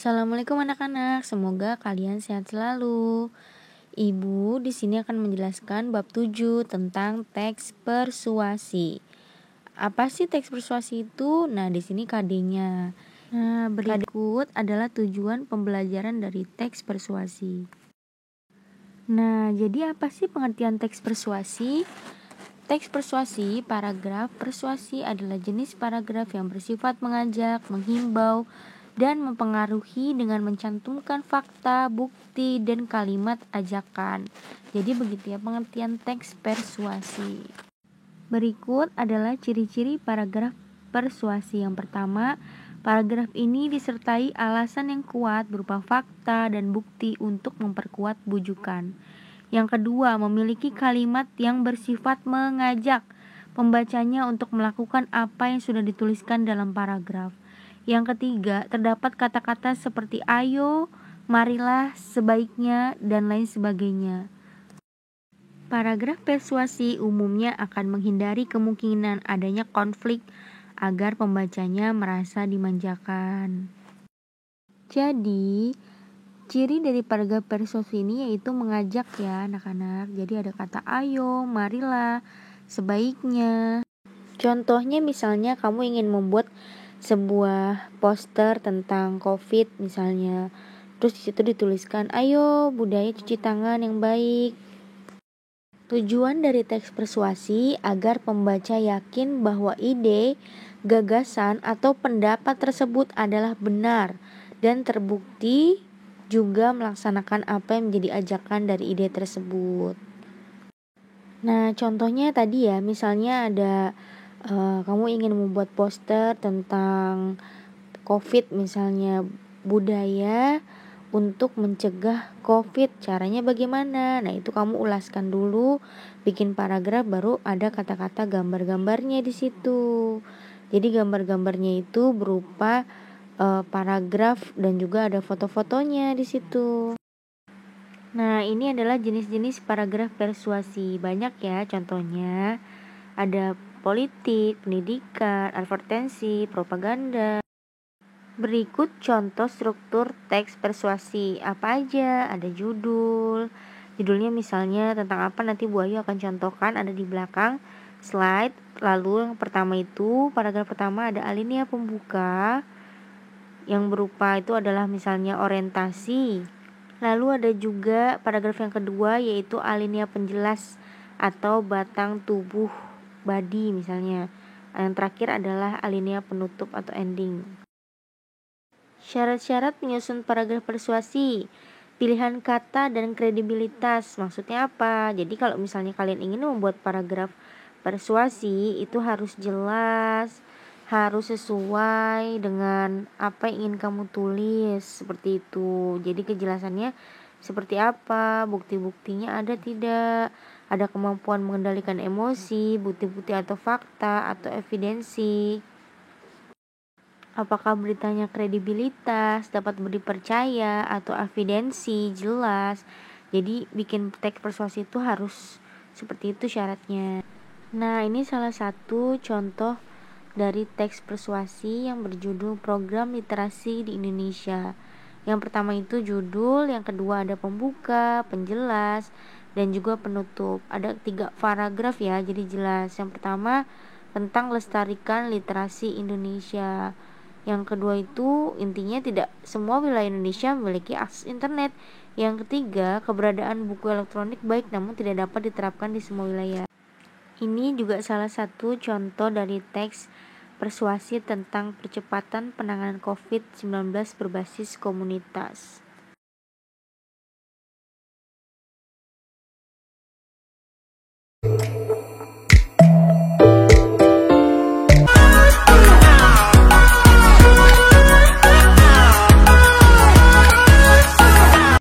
Assalamualaikum anak-anak, semoga kalian sehat selalu. Ibu di sini akan menjelaskan bab 7 tentang teks persuasi. Apa sih teks persuasi itu? Nah, di sini KD-nya. Nah, berikut adalah tujuan pembelajaran dari teks persuasi. Nah, jadi apa sih pengertian teks persuasi? Teks persuasi, paragraf persuasi adalah jenis paragraf yang bersifat mengajak, menghimbau, dan mempengaruhi dengan mencantumkan fakta, bukti, dan kalimat ajakan. Jadi begitu ya pengertian teks persuasi. Berikut adalah ciri-ciri paragraf persuasi. Yang pertama, paragraf ini disertai alasan yang kuat berupa fakta dan bukti untuk memperkuat bujukan. Yang kedua, memiliki kalimat yang bersifat mengajak pembacanya untuk melakukan apa yang sudah dituliskan dalam paragraf. Yang ketiga, terdapat kata-kata seperti ayo, marilah, sebaiknya, dan lain sebagainya. Paragraf persuasi umumnya akan menghindari kemungkinan adanya konflik agar pembacanya merasa dimanjakan. Jadi, ciri dari paragraf persuasi ini yaitu mengajak ya anak-anak. Jadi ada kata ayo, marilah, sebaiknya. Contohnya misalnya kamu ingin membuat sebuah poster tentang COVID misalnya. Terus di situ dituliskan ayo budaya cuci tangan yang baik. Tujuan dari teks persuasi agar pembaca yakin bahwa ide, gagasan atau pendapat tersebut adalah benar dan terbukti juga melaksanakan apa yang menjadi ajakan dari ide tersebut. Nah, contohnya tadi ya, misalnya ada kamu ingin membuat poster tentang COVID misalnya, budaya untuk mencegah COVID, caranya bagaimana? Nah, itu kamu ulaskan dulu, bikin paragraf, baru ada kata-kata gambar-gambarnya di situ. Jadi gambar-gambarnya itu berupa paragraf dan juga ada foto-fotonya di situ. Nah, ini adalah jenis-jenis paragraf persuasi. Banyak ya contohnya. Ada politik, pendidikan, advertensi, propaganda. Berikut contoh struktur teks persuasi. Apa aja? Ada judul. Judulnya misalnya tentang apa, nanti Bu Ayu akan contohkan, ada di belakang slide. Lalu yang pertama itu, paragraf pertama ada alinea pembuka yang berupa itu adalah misalnya orientasi. Lalu ada juga paragraf yang kedua yaitu alinea penjelas atau batang tubuh body misalnya. Yang terakhir adalah alinea penutup atau ending. Syarat-syarat penyusun paragraf persuasi. Pilihan kata dan kredibilitas. Maksudnya apa? Jadi kalau misalnya kalian ingin membuat paragraf persuasi itu harus jelas, harus sesuai dengan apa yang ingin kamu tulis, seperti itu. Jadi kejelasannya seperti apa, bukti-buktinya ada tidak, ada kemampuan mengendalikan emosi, bukti-bukti atau fakta atau evidensi. Apakah beritanya kredibilitas, dapat dipercaya, atau evidensi jelas. Jadi bikin teks persuasi itu harus seperti itu syaratnya. Nah, ini salah satu contoh dari teks persuasi yang berjudul Program Literasi di Indonesia. Yang pertama itu judul, yang kedua ada pembuka, penjelas, dan juga penutup. Ada 3 paragraf ya, jadi jelas. Yang pertama tentang lestarikan literasi Indonesia. Yang kedua itu intinya tidak semua wilayah Indonesia memiliki akses internet. Yang ketiga, keberadaan buku elektronik baik namun tidak dapat diterapkan di semua wilayah. Ini juga salah satu contoh dari teks persuasi tentang percepatan penanganan COVID-19 berbasis komunitas.